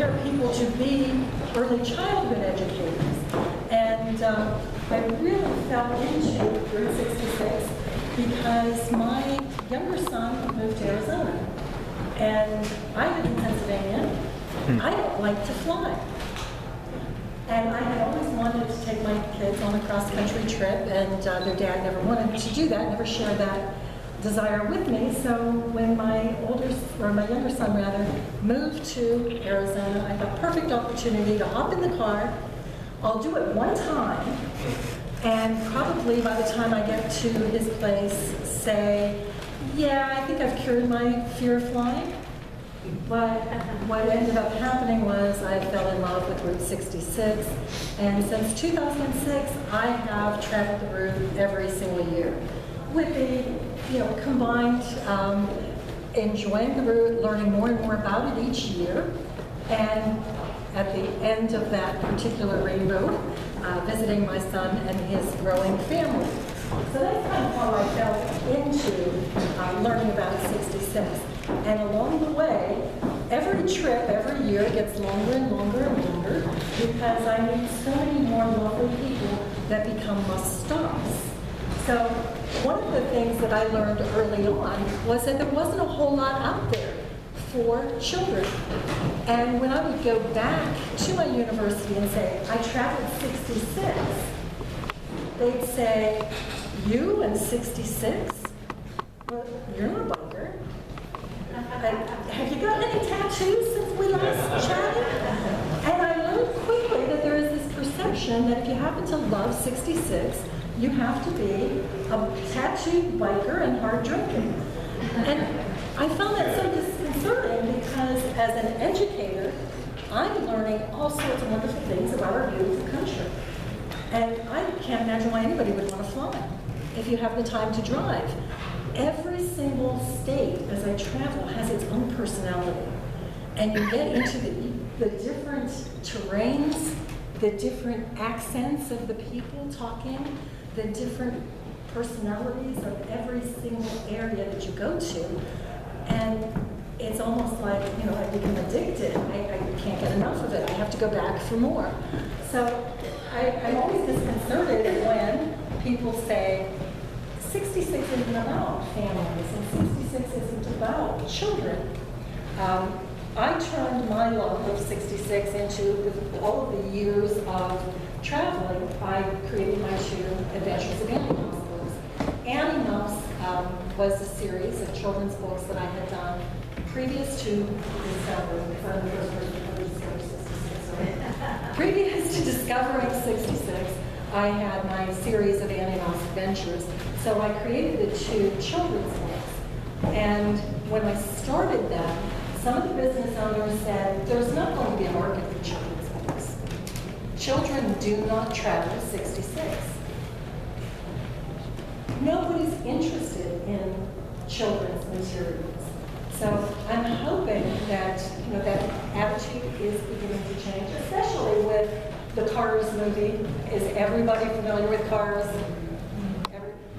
inspire people to be early childhood educators. And I really fell into Route 66 because my younger son moved to Arizona. And I live in Pennsylvania. I don't like to fly. And I had always wanted to take my kids on a cross-country trip, and their dad never wanted to do that, never shared that desire with me. So when my younger son rather, moved to Arizona, I thought perfect opportunity to hop in the car. I'll do it one time, and probably by the time I get to his place, say, yeah, I think I've cured my fear of flying. But what ended up happening was I fell in love with Route 66, and since 2006, I have traveled the route every single year with the combined enjoying the route, learning more and more about it each year, and at the end of that particular rainbow, visiting my son and his growing family. So that's kind of how I fell into learning about 66. And along the way, every trip, every year gets longer and longer and longer because I meet so many more lovely people that become must-stops. So one of the things that I learned early on was that there wasn't a whole lot out there for children. And when I would go back to my university and say, I traveled 66, they'd say, you and 66? Well, you're not a biker. Have you got any tattoos since we last chatted? And I learned quickly that there is this perception that if you happen to love 66, you have to be a tattooed biker and hard drinking. And I found that so disconcerting because as an educator, I'm learning all sorts of wonderful things about our beautiful country. And I can't imagine why anybody would want to fly if you have the time to drive. Every single state, as I travel, has its own personality. And you get into the different terrains, the different accents of the people talking, the different personalities of every single area that you go to. And it's almost like, I become addicted. I can't get enough of it. I have to go back for more. So I'm always disconcerted when people say, 66 isn't about families, and 66 isn't about children. I turned my love of 66 into all of the years of traveling. I created my two Adventures of Annie Mouse books. Annie Mouse was a series of children's books that I had done previous to discovering, because I'm the first person to ever discover 66. Right? Previous to discovering 66, I had my series of Annie Mouse adventures. So I created the two children's books. And when I started them, some of the business owners said, there's not going to be a market for children's books. Children do not travel 66. Nobody's interested in children's materials. So I'm hoping that that attitude is beginning to change, especially with the Cars movie. Is everybody familiar with Cars?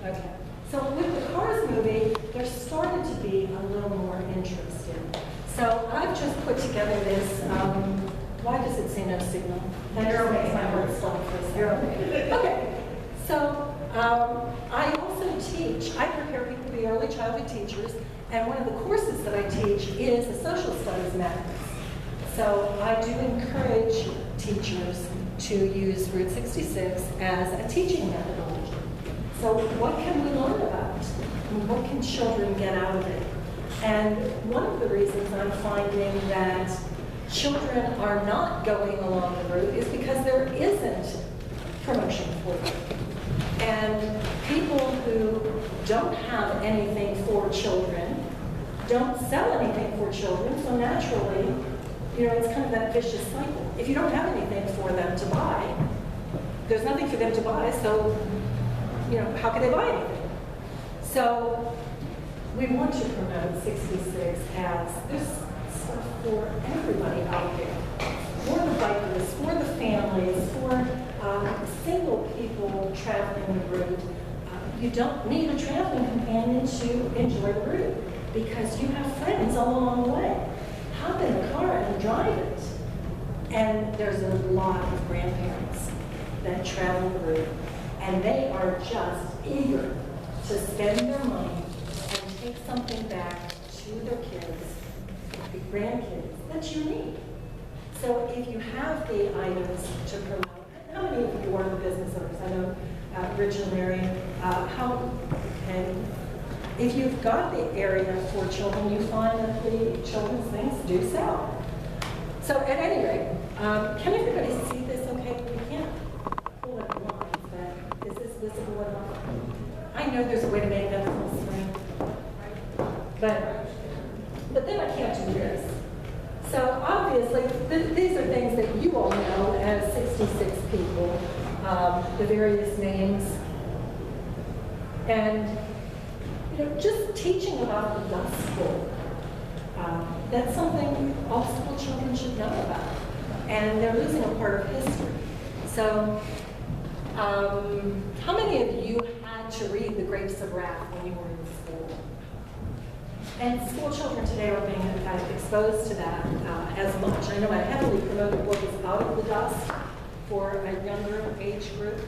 Okay. So with the Cars movie, there started to be a little more interest in it. So I've just put together this, why does it say no signal? You're okay. My word stop for a second. You're okay. Okay. So I also teach, I prepare people to be early childhood teachers, and one of the courses that I teach is a social studies methods. So I do encourage teachers to use Route 66 as a teaching methodology. So what can we learn about it? What can children get out of it? And one of the reasons I'm finding that children are not going along the route is because there isn't promotion for them. And people who don't have anything for children don't sell anything for children, so naturally, it's kind of that vicious cycle. If you don't have anything for them to buy, there's nothing for them to buy, so how can they buy anything? So we want to promote 66 as there's stuff for everybody out there. For the bikers, for the families, for single people traveling the route. You don't need a traveling companion to enjoy the route because you have friends all along the way. Hop in the car and drive it. And there's a lot of grandparents that travel through, and they are just eager to spend their money and take something back to their kids, the grandkids, that's unique. So if you have the items to promote, how many of you are the business owners? I know Rich and Larry, and if you've got the area for children, you find that the children's things do sell. So at any rate, can everybody see this okay? We can't pull it blind, but is this visible enough? I know there's a way to make that full screen, but then I can't do this. So obviously, these are things that you all know as 66 people, the various names. And, you know, just teaching about the Dust Bowl, that's something all school children should know about. And they're losing a part of history. So, how many of you had to read The Grapes of Wrath when you were in school? And school children today are being exposed to that as much. I know a heavily promoted book is Out of the Dust for a younger age group,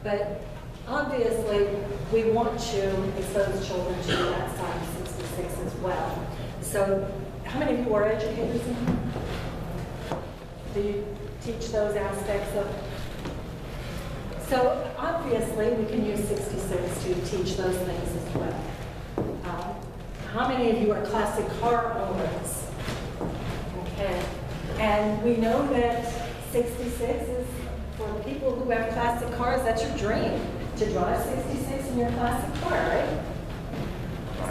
but obviously we want to expose children to that side of 66 as well. So how many of you are educators in here? Do you teach those aspects of? So obviously we can use 66 to teach those things as well. How many of you are classic car owners? Okay. And we know that 66 is for people who have classic cars, that's your dream, to drive 66 in your classic car, right?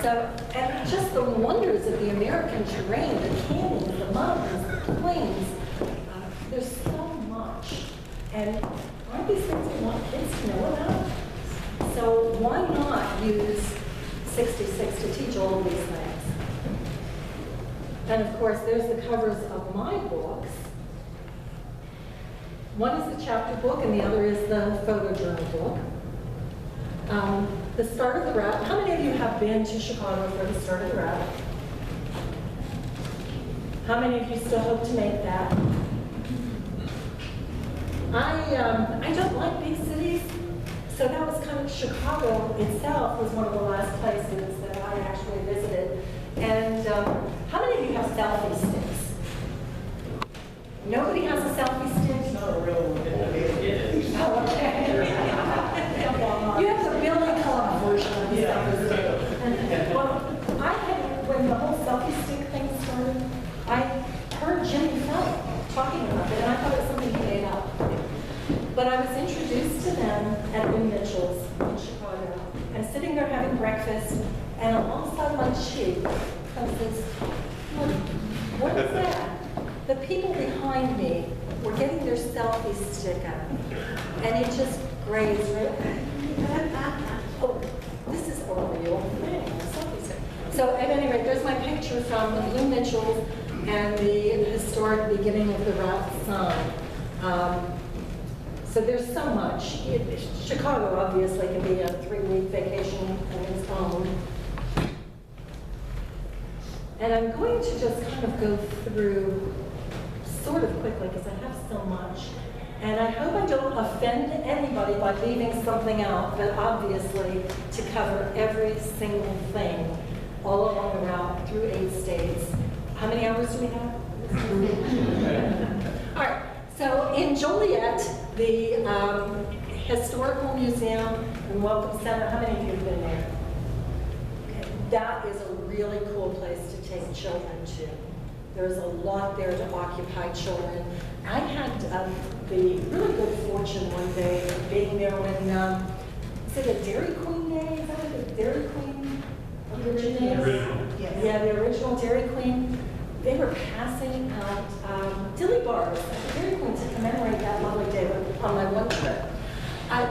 So, and just the wonders of the American terrain, the canyons, the mountains, the plains, there's so much. And aren't these things we want kids to know about? So why not use 66 to teach all of these things? And of course, there's the covers of my books. One is the chapter book and the other is the photo journal book. The Start of the Route. How many of you have been to Chicago for the Start of the Route? How many of you still hope to make that? I don't like big cities, so that was kind of, Chicago itself was one of the last places that I actually visited. And how many of you have selfie sticks? Nobody has a selfie stick? It's not a real one. Oh, okay. You have the Billy Club version of the selfie stick. Well, when the whole selfie stick thing started, I heard Jimmy Fallon talking about it, and I thought it was something he made up. But I was introduced to them at Lynn Mitchell's in Chicago, and sitting there having breakfast, and alongside my cheek comes this, what is that? The people behind me were getting their selfie stick up, and it just grazed right. Oh, this is a real thing, a selfie stick. So at any rate, there's my picture from Lynn Mitchell's and the historic beginning of the route sign. So there's so much. Chicago obviously can be a 3-week vacation on its own. And I'm going to just kind of go through sort of quickly because I have so much. And I hope I don't offend anybody by leaving something out, but obviously to cover every single thing all along the route through 8 states. How many hours do we have? All right, so in Joliet, the Historical Museum and Welcome Center, how many of you have been there? Okay. That is a really cool place to take children to. There's a lot there to occupy children. I had the really good fortune one day of being there when, is it a Dairy Queen day? Is that what the Dairy Queen originates? Yes. Yeah, the original Dairy Queen. They were passing out dilly bars at the Dairy Queen to commemorate that lovely day on my one trip.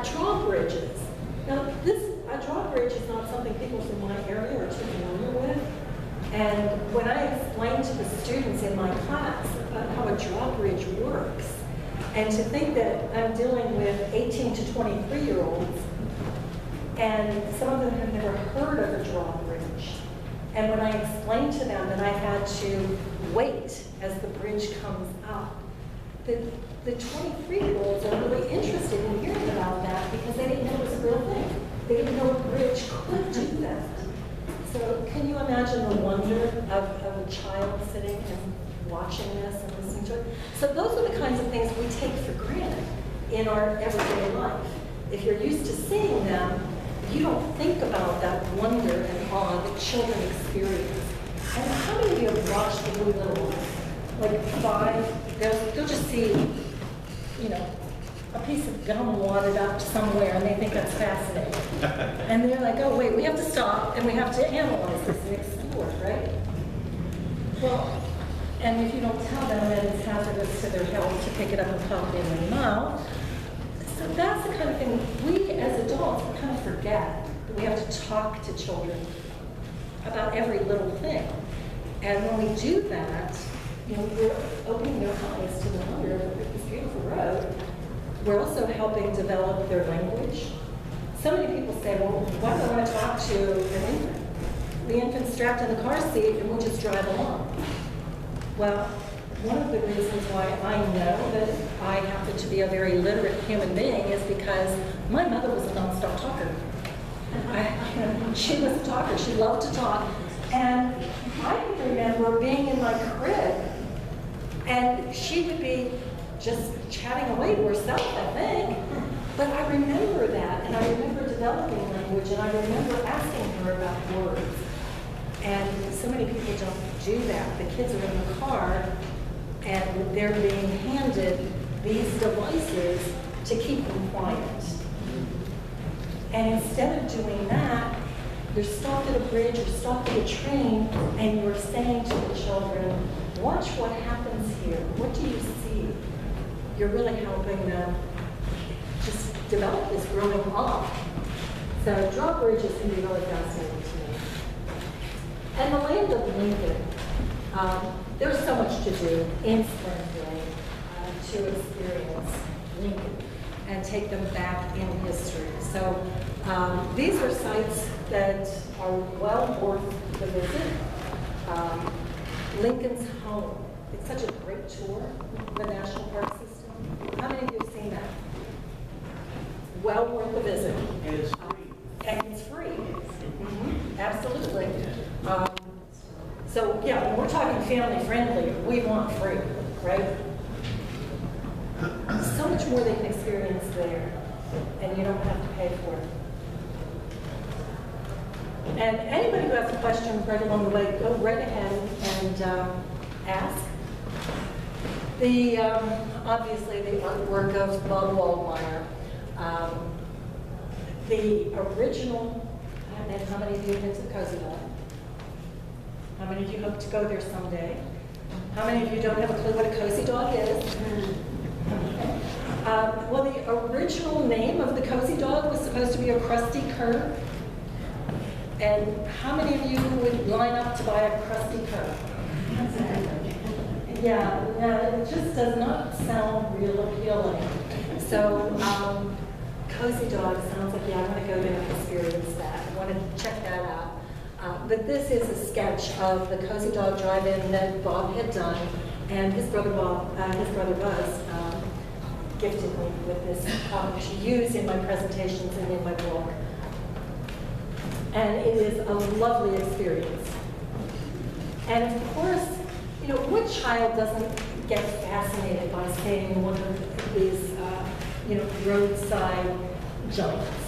Drawbridges. Now, a drawbridge is not something people from my area are too familiar with. And when I explained to the students in my class about how a drawbridge works, and to think that I'm dealing with 18 to 23-year-olds, and some of them have never heard of a drawbridge. And when I explained to them that I had to wait as the bridge comes up, the 23-year-olds are really interested in hearing about that because they didn't know it was a real thing. They didn't know a bridge could do that. So can you imagine the wonder of a child sitting and watching this and listening to it? So those are the kinds of things we take for granted in our everyday life. If you're used to seeing them, you don't think about that wonder and awe that children experience. And how many of you have watched the Blue Little Ones? Like 5, they'll just see, you know, a piece of gum wadded up somewhere and they think that's fascinating. And they're like, oh wait, we have to stop and we have to analyze this and explore, right? Well, and if you don't tell them that it's hazardous to their health to pick it up and pop it in their mouth, so that's the kind of thing we as adults we kind of forget that we have to talk to children about every little thing. And when we do that, you know, we're opening their eyes to the wonder of this beautiful road. We're also helping develop their language. So many people say, well, why do I want to talk to an infant? The infant's strapped in the car seat and we'll just drive along. Well, one of the reasons why I know that I happen to be a very literate human being is because my mother was a nonstop talker. She was a talker. She loved to talk. And I can remember being in my crib and she would be just chatting away to herself, I think. But I remember that, and I remember developing language, and I remember asking her about words. And so many people don't do that. The kids are in the car, and they're being handed these devices to keep them quiet. And instead of doing that, you're stopped at a bridge, you're stopped at a train, and you're saying to the children, watch what happens here. What do you see? You're really helping them just develop this growing up. So drawbridges can be really fascinating to me. And the land of Lincoln, there's so much to do in Springfield to experience Lincoln and take them back in history. So these are sites that are well worth the visit. Lincoln's home. It's such a great tour, the National Park System. How many of you have seen that? Well worth the visit. And it's free. And it's free. Mm-hmm. Absolutely. So yeah, when we're talking family friendly, we want free, right? So much more they can experience there, and you don't have to pay for it. And anybody who has a question right along the way, go right ahead and ask. Obviously the artwork of Bob Waldmeyer, the original, and how many of you have been to the Cozy Dog? How many of you hope to go there someday? How many of you don't have a clue what a Cozy Dog is? Well, the original name of the Cozy Dog was supposed to be a crusty cur. And how many of you would line up to buy a crusty cur? Yeah, it just does not sound real appealing. So, Cozy Dog sounds like, yeah, I want to go there and experience that. I want to check that out. But this is a sketch of the Cozy Dog drive-in that Bob had done, and his brother Buzz, gifted me with this to use in my presentations and in my book. And it is a lovely experience. And of course, you know, what child doesn't get fascinated by seeing one of these, roadside giants?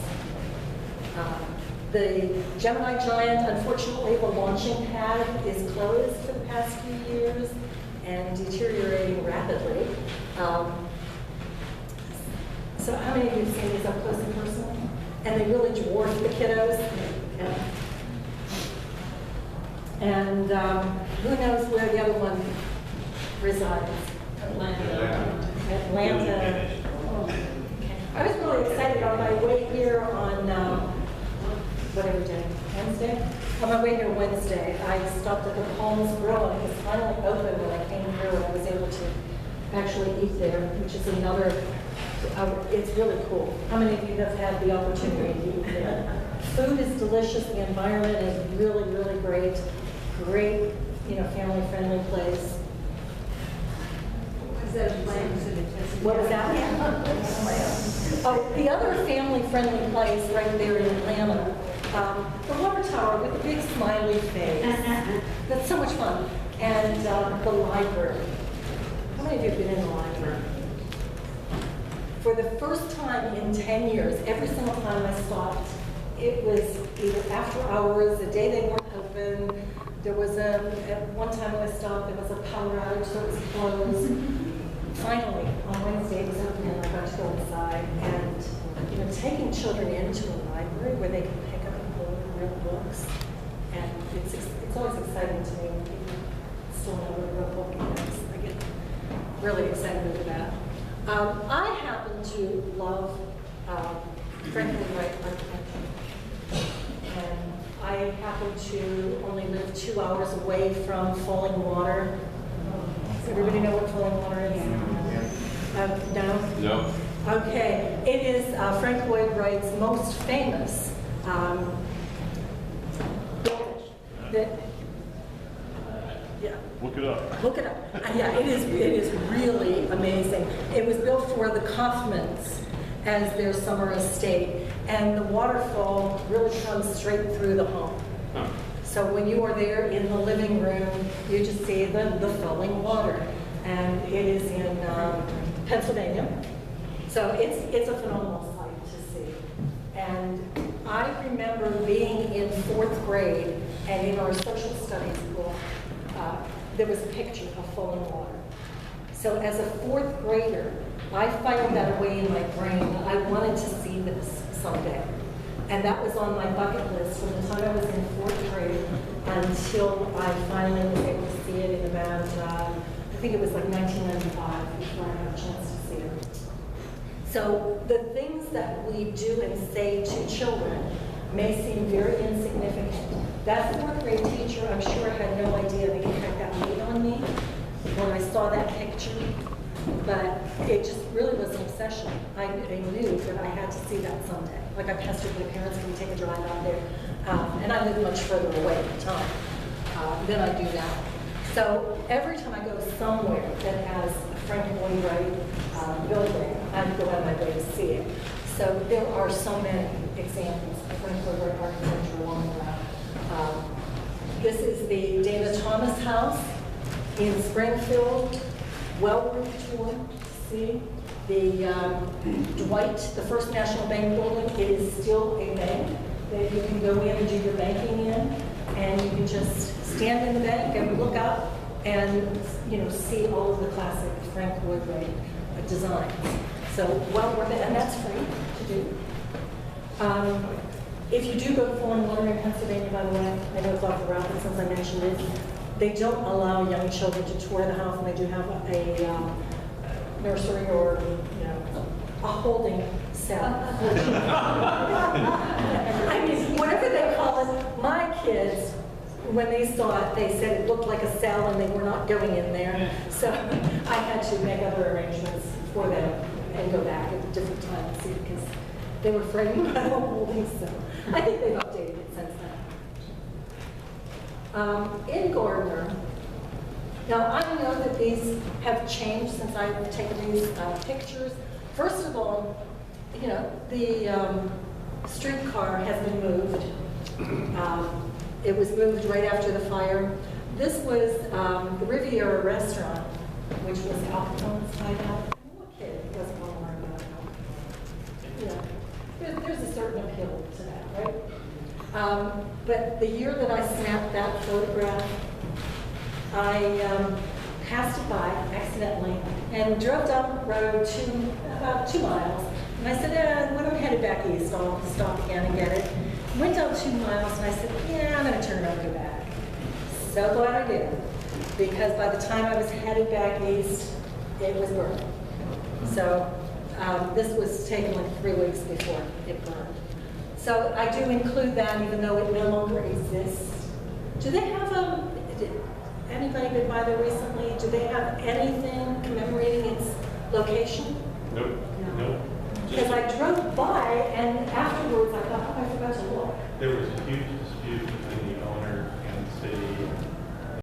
The Gemini giant, unfortunately, the launching pad is closed for the past few years and deteriorating rapidly. So how many of you have seen these up close and personal? And they really dwarf the kiddos. Yeah. And who knows where the other one resides? Atlanta. I was really excited on my way here on whatever day, Wednesday? On my way here Wednesday, I stopped at the Palms Grill and it was finally open when I came through and I was able to actually eat there, which is another, it's really cool. How many of you have had the opportunity to eat there? Food is delicious, the environment is really, really great. Great, family-friendly place. Is Instead of plants and What was that? Oh, the other family-friendly place right there in Atlanta, the water tower with the big smiley face. That's so much fun. And the library. How many of you have been in the library? For the first time in 10 years, every single time I stopped, it was either after hours, the day they weren't open. There was at one time when I stopped, there was a power outage, so it was closed. Finally, on Wednesday, it was open and I got to go inside. And taking children into a library where they can pick up and hold real books. And it's always exciting to me when people still know what a real book is. I get really excited over that. I happen to love Franklin Wright architecture. And I happen to only live 2 hours away from Falling Water. Does everybody know what Falling Water is? No? No. Okay. It is Frank Lloyd Wright's most famous building. Yeah. Look it up. Look it up. Yeah, it is really amazing. It was built for the Kaufmans as their summer estate, and the waterfall really comes straight through the home. Huh. So when you are there in the living room, you just see the falling water, and it is in Pennsylvania. So it's a phenomenal sight to see. And I remember being in 4th grade, and in our social studies book, there was a picture of falling water. So as a 4th grader, I filed that away in my brain. I wanted to see this someday. And that was on my bucket list from the time I was in 4th grade until I finally was able to see it in about, I think it was like 1995 before I got a chance to see it. So the things that we do and say to children may seem very insignificant. That 4th grade teacher, I'm sure, had no idea the impact that made on me when I saw that picture, but it just really was an obsession. I knew that I had to see that someday. Like I pestered my parents, can we take a drive out there? And I lived much further away at the time than I do now. So every time I go somewhere that has a Frank Lloyd Wright building, I go out of my way to see it. So there are so many examples of Frank Lloyd Wright architecture along the route. This is the Dana Thomas House in Springfield. Well worth a tour to see. The Dwight, the First National Bank building, it is still a bank that you can go in and do your banking in, and you can just stand in the bank and look up and see all of the classic Frank Lloyd Wright designs. So well worth it, and that's free to do. If you do go to Falling Water in Pennsylvania, by the way, I know it's off the route, but since I mentioned it, they don't allow young children to tour the house, and they do have a nursery or a holding cell. I mean, whatever they call it. My kids, when they saw it, they said it looked like a cell, and they were not going in there. So I had to make other arrangements for them and go back at a different time to see, because they were frightened by the holding cell. I think they've updated it since then. In Gardner, now I know that these have changed since I've taken these pictures. First of all, the streetcar has been moved. It was moved right after the fire. This was the Riviera restaurant, which was Al Capone's hideout. What kid doesn't want to learn about it? There's a certain appeal to that, right? But the year that I snapped that photograph, I passed it by accidentally and drove down the road about 2 miles. And I said, when I'm headed back east, I'll stop again and get it. Went down 2 miles and I said, yeah, I'm going to turn around and go back. So glad I did, because by the time I was headed back east, it was burned. So this was taken like 3 weeks before it burned. So I do include that, even though it no longer exists. Do they have anybody been by there recently? Do they have anything commemorating its location? Nope. No. Because I drove by, and afterwards I thought, oh, I forgot to look. There was a huge dispute